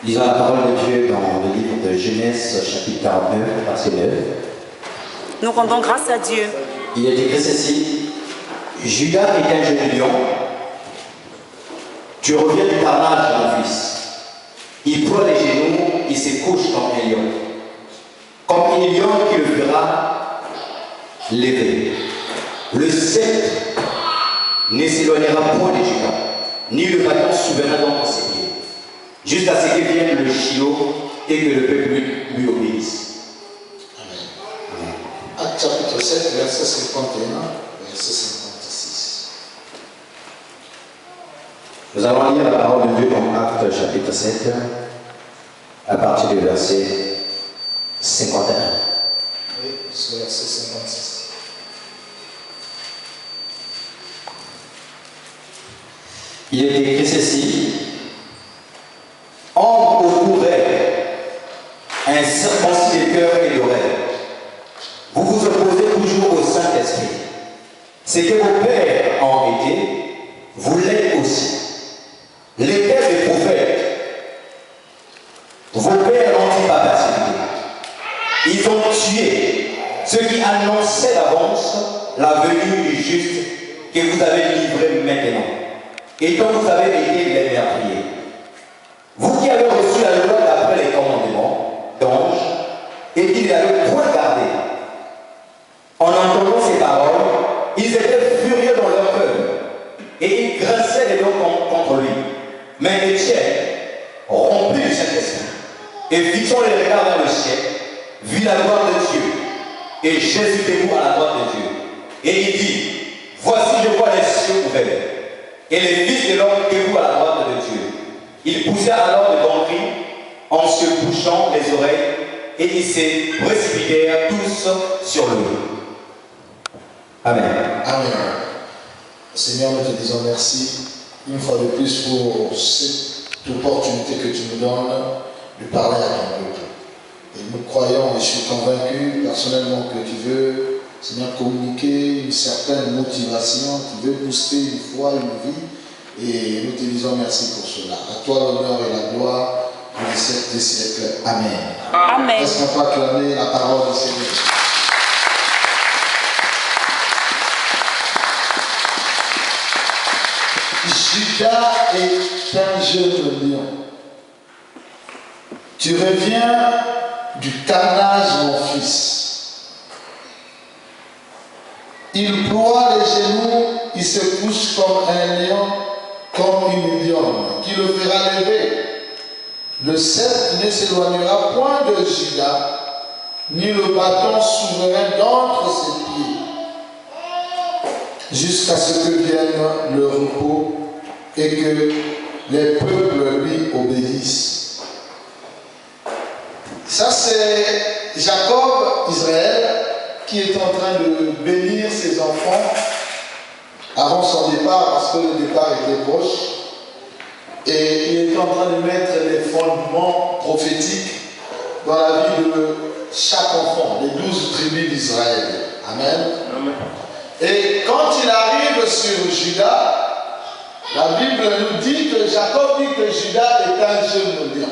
Lisons la parole de Dieu dans le livre de Genèse, chapitre 49, verset 9. Nous rendons grâce à Dieu. Il est écrit ceci: Judas est un jeune lion. Tu reviens du carnage, mon fils. Il ploie les genoux, il se couche comme un lion. Comme un lion qui le fera lever. Le sceptre ne s'éloignera point de Judas, ni le bâton souverain dans ses pieds, jusqu'à ce qu'il vienne le chiot et que le peuple lui obéisse. Amen. Acte chapitre 7, verset 51, verset 56. Nous allons lire la parole de Dieu dans Acte chapitre 7, à partir du verset 51. Oui, c'est verset 56. Il est écrit ceci: Homme au couvert, incirconcis de cœur et d'oreille, vous vous opposez toujours au Saint-Esprit. Ce que vos pères ont été, vous l'êtes aussi. Les pères des prophètes, vos pères n'ont pas persécuté. Ils ont tué ceux qui annonçaient d'avance la venue du juste que vous avez livré maintenant, et dont vous avez été les meurtriers. Vous qui avez reçu la loi d'après les commandements d'anges, et qui ne l'avez point gardée. En entendant ces paroles, ils étaient furieux dans leur cœur, et ils grinçaient les dents contre lui. Mais Étienne, rempli du Saint-Esprit, et fixant les regards vers le ciel, vit la gloire de Dieu, et Jésus debout à la droite de Dieu. Et il dit: Voici, je vois les cieux ouverts, et les fils de l'homme debout à la droite de Dieu. Ils poussèrent alors de grands cris en se bouchant les oreilles, et ils se précipitèrent tous sur lui. Amen. Amen. Seigneur, nous te disons merci une fois de plus pour cette opportunité que tu nous donnes de parler à ton peuple. Et nous croyons, et je suis convaincu personnellement que tu veux, Seigneur, communiquer une certaine motivation, tu veux booster une foi, une vie. Et nous te disons merci pour cela. À toi l'honneur et la gloire pour les siècles des siècles. Amen. Amen. Est-ce qu'on peut acclamer la parole du Seigneur? Judas est un jeune lion. Tu reviens du carnage, mon fils. Il ploie les genoux, il se couche comme un lion, comme une lionne, qui le fera lever. Le sceptre ne s'éloignera point de Judas, ni le bâton souverain d'entre ses pieds, jusqu'à ce que vienne le repos et que les peuples lui obéissent. Ça, c'est Jacob, Israël, qui est en train de bénir ses enfants avant son départ, parce que le départ était proche. Et il est en train de mettre les fondements prophétiques dans la vie de chaque enfant, des 12 tribus d'Israël. Amen. Amen. Et quand il arrive sur Judas, la Bible nous dit que Jacob dit que Judas est un jeune lion.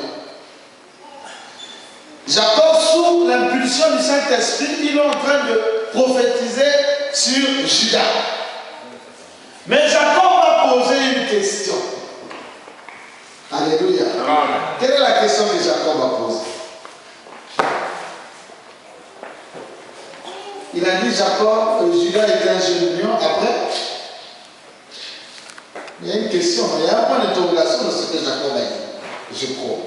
Jacob, sous l'impulsion du Saint-Esprit, il est en train de prophétiser sur Judas. Mais Jacob va poser une question. Alléluia. Amen. Quelle est la question que Jacob a posée? Il a dit Jacob, Judas était un jeune lion. Après, il y a une question, il y a un point d'interrogation de ce que Jacob a dit, je crois.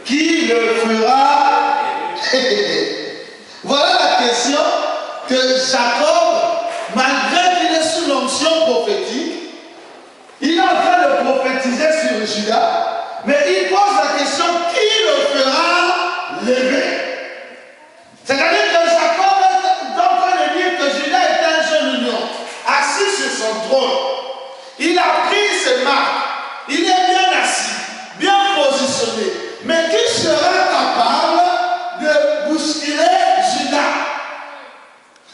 Qui le fera lever? Voilà la question que Jacob, malgré qu'il est sous l'onction prophétique, il est en train de prophétiser sur Judas, mais il pose la question: qui le fera lever? C'est-à-dire que Jacob est en train de dire que Judas est un jeune lion, assis sur son trône. Il a pris ses marques, il est bien assis, bien positionné. Mais qui sera capable de bousculer Judas?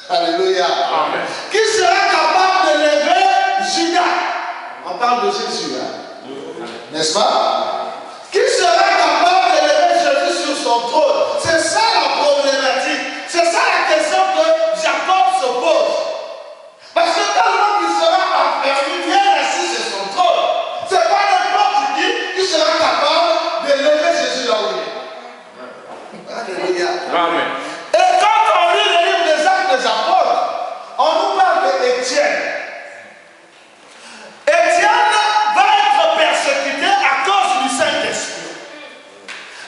Alléluia. Amen. Qui sera capable de lever Judas? On parle de Jésus, hein? N'est-ce pas? Qui sera capable d'élever Jésus sur son trône? C'est ça la problématique. C'est ça la question que Jacob se pose. Parce que tellement qu'il sera enfermé, bien assis sur son trône, c'est pas n'importe qui sera capable d'élever Jésus là où il est. Alléluia. Amen. Et quand on lit le livre des Actes des Apôtres, on nous parle d'Étienne. Étienne va être persécuté à cause du Saint-Esprit.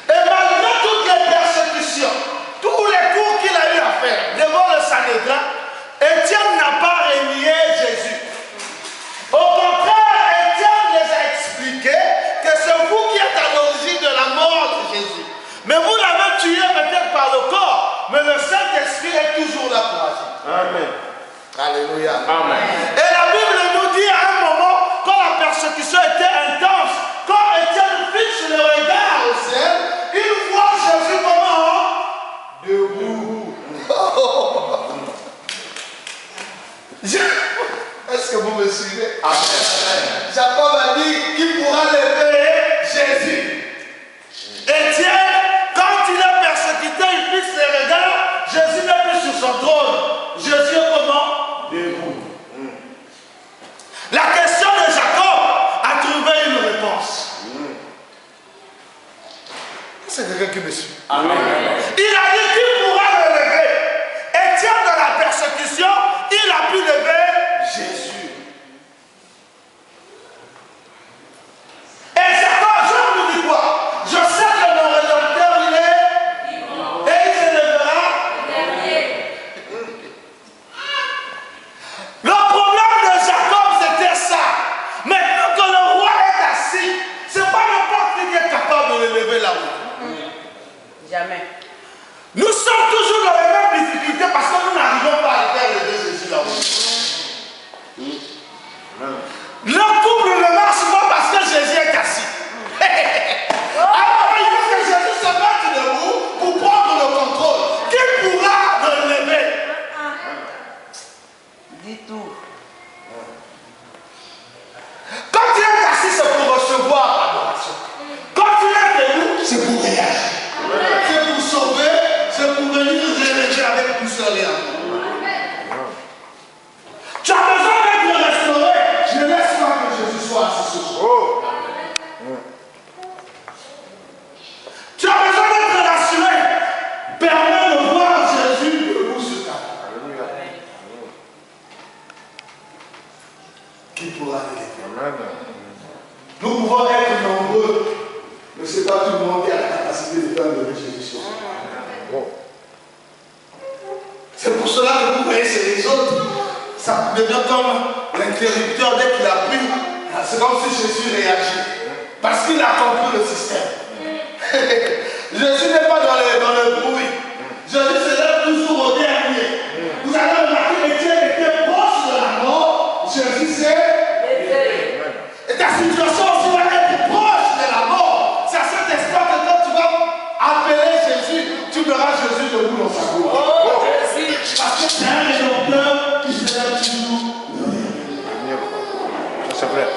Et malgré toutes les persécutions, tous les coups qu'il a eu à faire devant le Sanhédrin, Étienne n'a pas renié Jésus. Au contraire, Étienne les a expliqué que c'est vous qui êtes à l'origine de la mort de Jésus. Mais vous l'avez tué peut-être par le corps, mais le Saint-Esprit est toujours là pour agir. Amen. Alléluia. Amen. Et la Bible nous dit à un moment, quand la persécution était intense, quand Étienne fixe le regard au ciel, il voit Jésus comment? Debout. Est-ce que vous me suivez? Amen. Jacob a dit qu'il pourra lever Jésus. Étienne, quand il est persécuté, il fixe les regards, Jésus n'est plus sur son trône. Jésus est comment? Debout. La question de Jacob a trouvé une réponse. C'est quelqu'un qui me suit. Amen. Il a dit qu'il pourra le lever. Étienne, dans la persécution, il a pu lever Jésus. Et Jacob, je vous dis quoi? Je sais que mon rédempteur, il est et il se lèvera. Le problème de Jacob, c'était ça. Maintenant que le roi est assis, c'est pas n'importe qui est capable de le lever là-haut. Jamais. Nous sommes toujours dans les mêmes difficultés parce que nous n'arrivons pas à faire lever Jésus là-haut. Le couple ne marche pas parce que Jésus est assis. Alors il faut que Jésus se mette debout pour prendre le contrôle. Qui pourra le lever? Dis tout. Quand il est assis, c'est pour recevoir l'adoration. Quand il est debout, c'est pour réagir. C'est pour sauver, c'est pour venir réagir avec tout seul et amour. Tu as besoin d'être restauré. Je ne laisse pas que Jésus soit assis sur toi. Tu as besoin d'être rassuré. Permets de voir Jésus debout sur ta vie. Qui pourra l'aider? Nous pouvons être nombreux, mais ce n'est pas tout le monde qui a la capacité de faire lever Jésus sur soi. C'est pour cela que vous voyez, c'est les autres. Ça devient comme l'interrupteur dès qu'il appuie. C'est comme si Jésus réagit. Parce qu'il a compris le système. Jésus n'est pas dans le bruit. Jésus se lève toujours au dernier. Vous avez remarqué, Étienne était proche de la mort. Jésus s'est. Et ta situation aussi va être proche de la mort. C'est à cet instant que quand tu vas appeler Jésus, tu verras Jésus debout dans sa gloire. Parce que c'est un rédempteur qui se lève toujours. C'est vrai.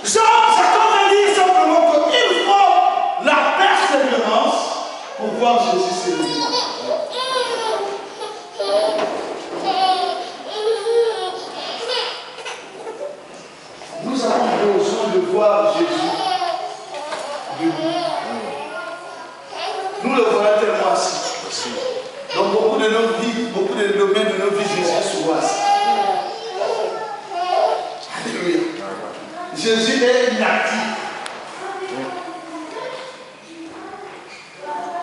Jacob a dit simplement qu'il faut la persévérance pour voir Jésus s'élever. Nous avons besoin de voir Jésus debout. Nous le voyons tellement assis. Dans beaucoup de nos vies, beaucoup de domaines de nos vies, Jésus est souvent assis. Alléluia. Jésus est inactif.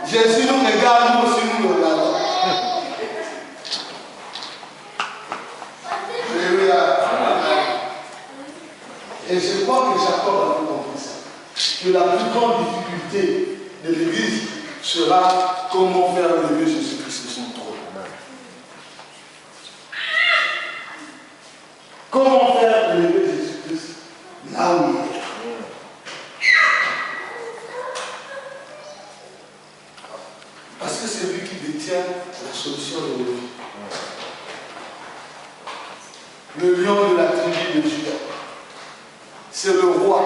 Jésus nous regarde, nous aussi nous le regardons. Alléluia. Et je crois que Jacob a tout compris ça. Que la plus grande difficulté de l'Église sera comment faire lever Jésus-Christ de son trône. Comment faire lever Jésus-Christ là où il est. Parce que c'est lui qui détient la solution de la vie. le lion de la tribu de Juda. C'est le roi.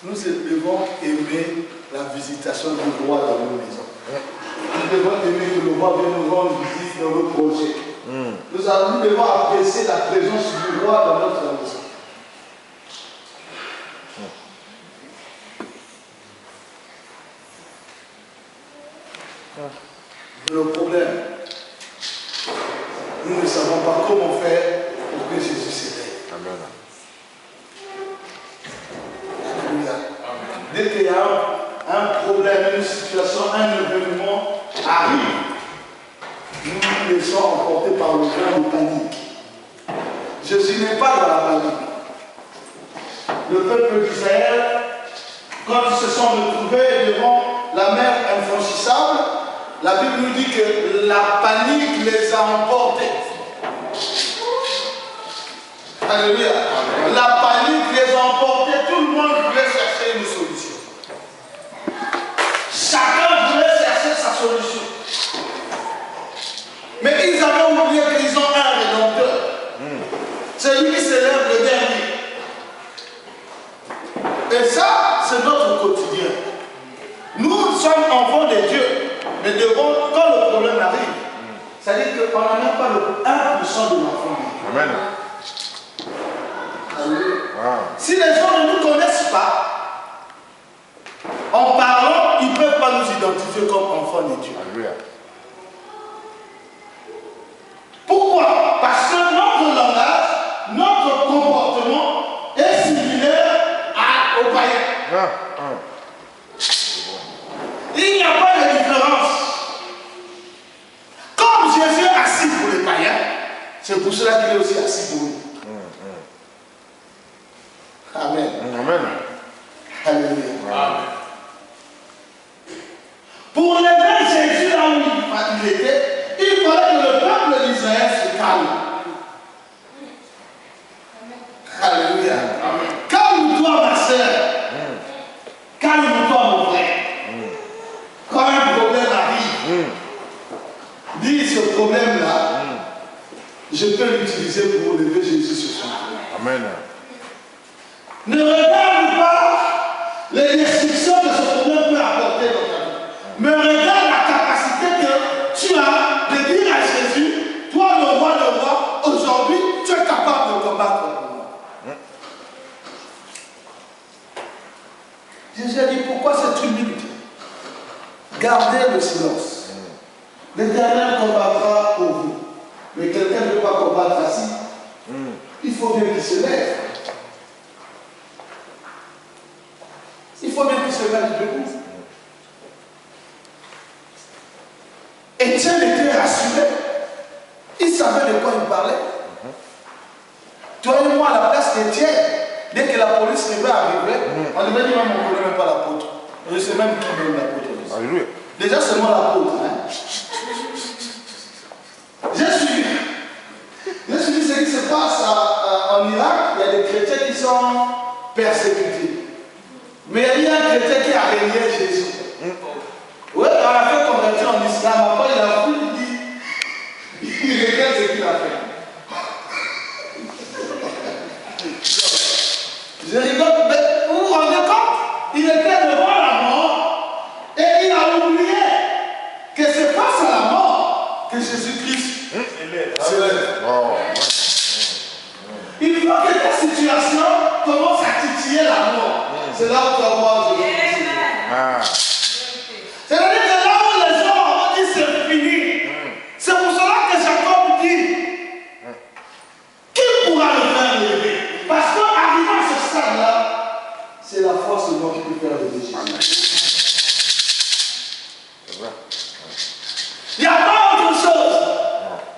Nous devons aimer la visitation du roi dans nos maisons. Nous devons aimer que le roi vienne nous rendre visite dans nos projets. Nous devons apprécier la présence du roi dans notre maison. Le problème, nous ne savons pas comment faire pour que Jésus s'éveille. Amen. Alléluia. Dès qu'il y a un problème, une situation, un événement arrive, nous nous laissons emporter par le vent de panique. Jésus n'est pas dans la panique. Le peuple d'Israël, quand ils se sont retrouvés devant la mer infranchissable, la Bible nous dit que la panique les a emportés. Alléluia. La panique les a emportés. Tout le monde voulait chercher une solution. Chacun voulait chercher sa solution. Mais ils avaient oublié qu'ils ont un rédempteur. C'est lui qui s'élève le dernier. Et ça, c'est notre quotidien. Nous sommes enfants de Dieu. Mais devant, quand le problème arrive, ça veut dire qu'on n'a même pas le 1% de l'enfant. Amen. Wow. Si les gens ne nous connaissent pas, en parlant, ils ne peuvent pas nous identifier comme enfants de Dieu. Alléluia. Pourquoi? Parce que notre langage, notre comportement est similaire aux païens. Il n'y a pas de différence. Comme Jésus est assis pour les païens, c'est pour cela qu'il est aussi assis pour nous. Amen. Amen. Alléluia. Amen. Pour l'aider Jésus là où il était, il fallait que le peuple d'Israël se calme. Alléluia. Calme-toi ma soeur. Calme-toi mon frère. Quand un problème arrive, dis ce problème-là, je peux l'utiliser pour lever Jésus sur son trône. Amen. Ne regarde pas les destructions que ce problème peut apporter dans ta vie. Mais regarde la capacité que tu as de dire à Jésus, toi le roi, aujourd'hui, tu es capable de combattre pour moi. Jésus a dit, pourquoi cette humilité? Gardez le silence. L'Éternel combattra pour vous. Mais quelqu'un ne peut pas combattre assis. Il faut bien qu'il se lève. Il faut bien qu'il se mette debout. Étienne était rassuré. Il savait de quoi il parlait. Toi et moi, à la place d'Étienne, dès que la police devait arriver, on devait dire même on ne connaît même pas l'apôtre. Je sais même qui donne l'apôtre. Alléluia. Déjà seulement l'apôtre. J'ai suivi ce qui se passe en Irak. Il y a des chrétiens qui sont persécutés. Mais il y a un chrétien qui a régné Jésus. Oui, on a fait convertir en islam. Après, il a pris, il regrette ce qu'il a fait. Je rigole, mais vous vous rendez compte? Il était devant la mort et il a oublié que c'est face à la mort que Jésus-Christ s'élève. Il faut que ta situation commence à titiller la mort. C'est là où tu vas voir Jésus. C'est-à-dire que là où les gens ont dit c'est fini, c'est pour cela que Jacob dit qui pourra le faire lever? Parce qu'arrivant à ce stade-là, c'est la foi seulement qui peut faire lever Jésus. Il n'y a pas autre chose.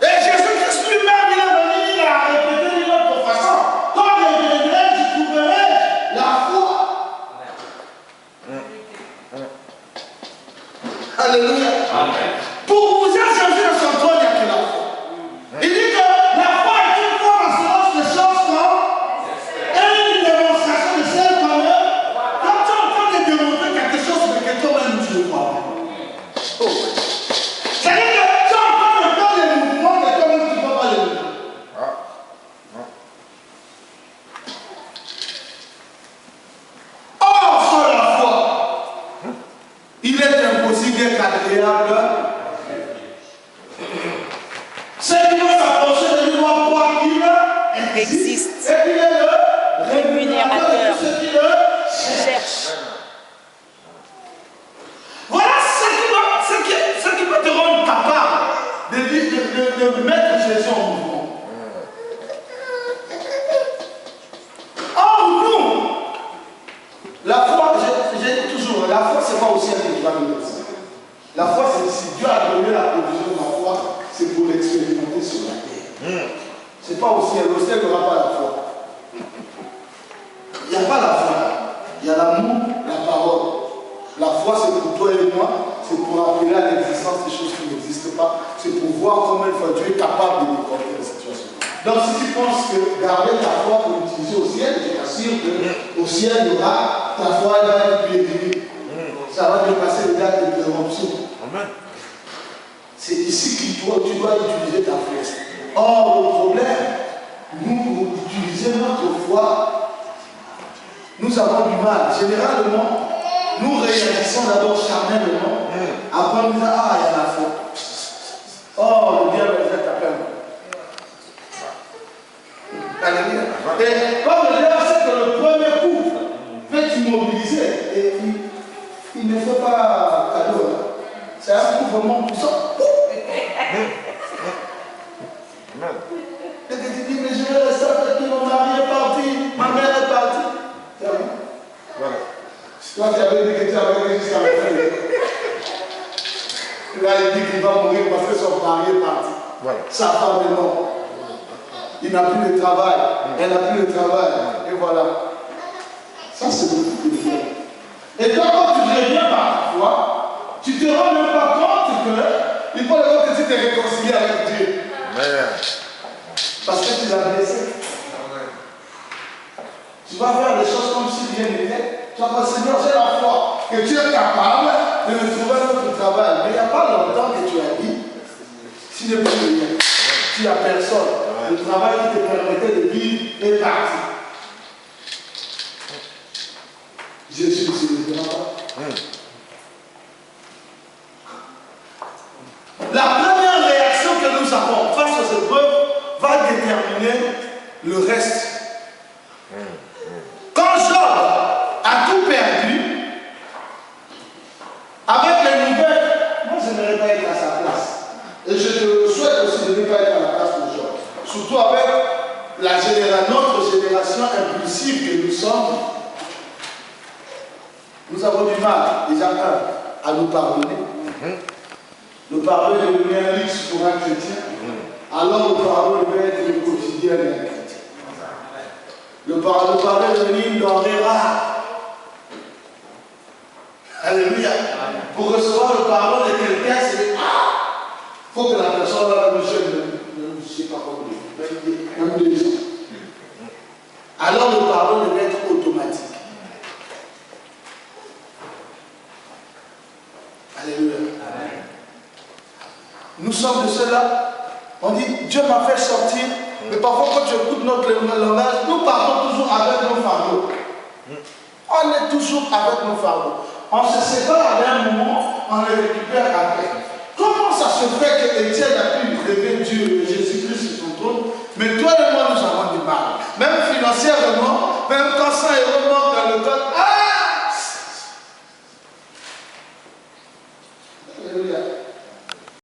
Et Jésus-Christ lui-même, il est venu, il a répété d'une autre façon. Quand les réveillerai, je trouverai la foi. Alléluia. Amen. Pour vous exercer de son trône, il n'y a que la foi. Il dit que la foi est une conférence de choses et une démonstration de celles qu'on a. Quand tu es en train de démontrer quelque chose, mais que toi-même tu ne crois pas. C'est-à-dire que tu es en train de faire des mouvements j'ai toujours, la foi, c'est pas au ciel que tu vas donner ça. La foi, c'est si Dieu a donné la provision de la foi, c'est pour l'expérimenter sur la terre. C'est pas au ciel il n'y aura pas la foi. Il n'y a pas la foi. Il y a l'amour, la parole. La foi, c'est pour toi et moi, c'est pour appeler à l'existence des choses qui n'existent pas, c'est pour voir comment Dieu est capable de décorer la situation. Donc si tu penses que garder ta foi pour l'utiliser au ciel, je t'assure qu'au ciel, il y aura, ta foi elle va être purifiée. Ça va dépasser les dates de corruption. C'est ici que tu dois utiliser ta foi. Or, le problème, nous, pour utiliser notre foi, nous avons du mal. Généralement, nous réagissons d'abord charnellement. Après, nous disons, ah, il y a la foi. Oh, le diable est à peine. Alléluia. Et comme le diable sait que le premier coup peut t'immobiliser, et il ne fait pas cadeau. C'est un coup vraiment puissant. Et tu dis, mais je vais rester avec qui mon mari est parti, ma mère est partie. Tu as vu? Voilà. Toi, tu avais dit que tu avais jusqu'à la fin. Là, il dit qu'il va mourir parce que son mari est parti. Voilà. Sa femme est morte. Il n'a plus de travail. Elle n'a plus de travail. Et voilà. Ça, c'est le truc de Dieu. Et toi, quand tu reviens par la foi, tu ne te rends même pas compte qu'il faut d'abord que tu te réconcilies avec Dieu. Amen. Parce que tu l'as blessé. Tu vas faire des choses comme si rien n'était. Tu vas dire, Seigneur, j'ai la foi que tu es capable de me trouver un autre travail. Mais il n'y a pas longtemps que tu as dit, tu n'es plus rien. Tu n'as personne. Le travail qui te permettait de vivre est parti. Jésus ne se lèvera pas. La première réaction que nous avons face à cette preuve va déterminer le reste. Quand Job a tout perdu, avec les nouvelles, moi je n'aimerais pas être à sa place. Et je te souhaite aussi de ne pas être à la place de Job. Surtout avec notre génération impulsive que nous sommes. Nous avons du mal, déjà à nous pardonner. Le pardon est devenu un luxe pour un chrétien. Alors le pardon devait être le quotidien d'un chrétien. Le pardon est devenu une denrée rare. Alléluia. Pour recevoir le pardon de quelqu'un, c'est il faut que la personne là, le jeune, ne sais pas comment même 2 ans. Alors le pardon devait être automatique. Alléluia. Amen. Nous sommes de ceux-là. On dit, Dieu m'a fait sortir. Mais parfois, quand tu écoutes notre langage, nous partons toujours avec nos fardeaux. On est toujours avec nos fardeaux. On se sépare à un moment, on les récupère après. Comment ça se fait que Étienne a pu rêver Dieu, Jésus-Christ sur son trône, mais toi et moi, nous avons du mal. Même financièrement, même quand ça est remonté dans le code,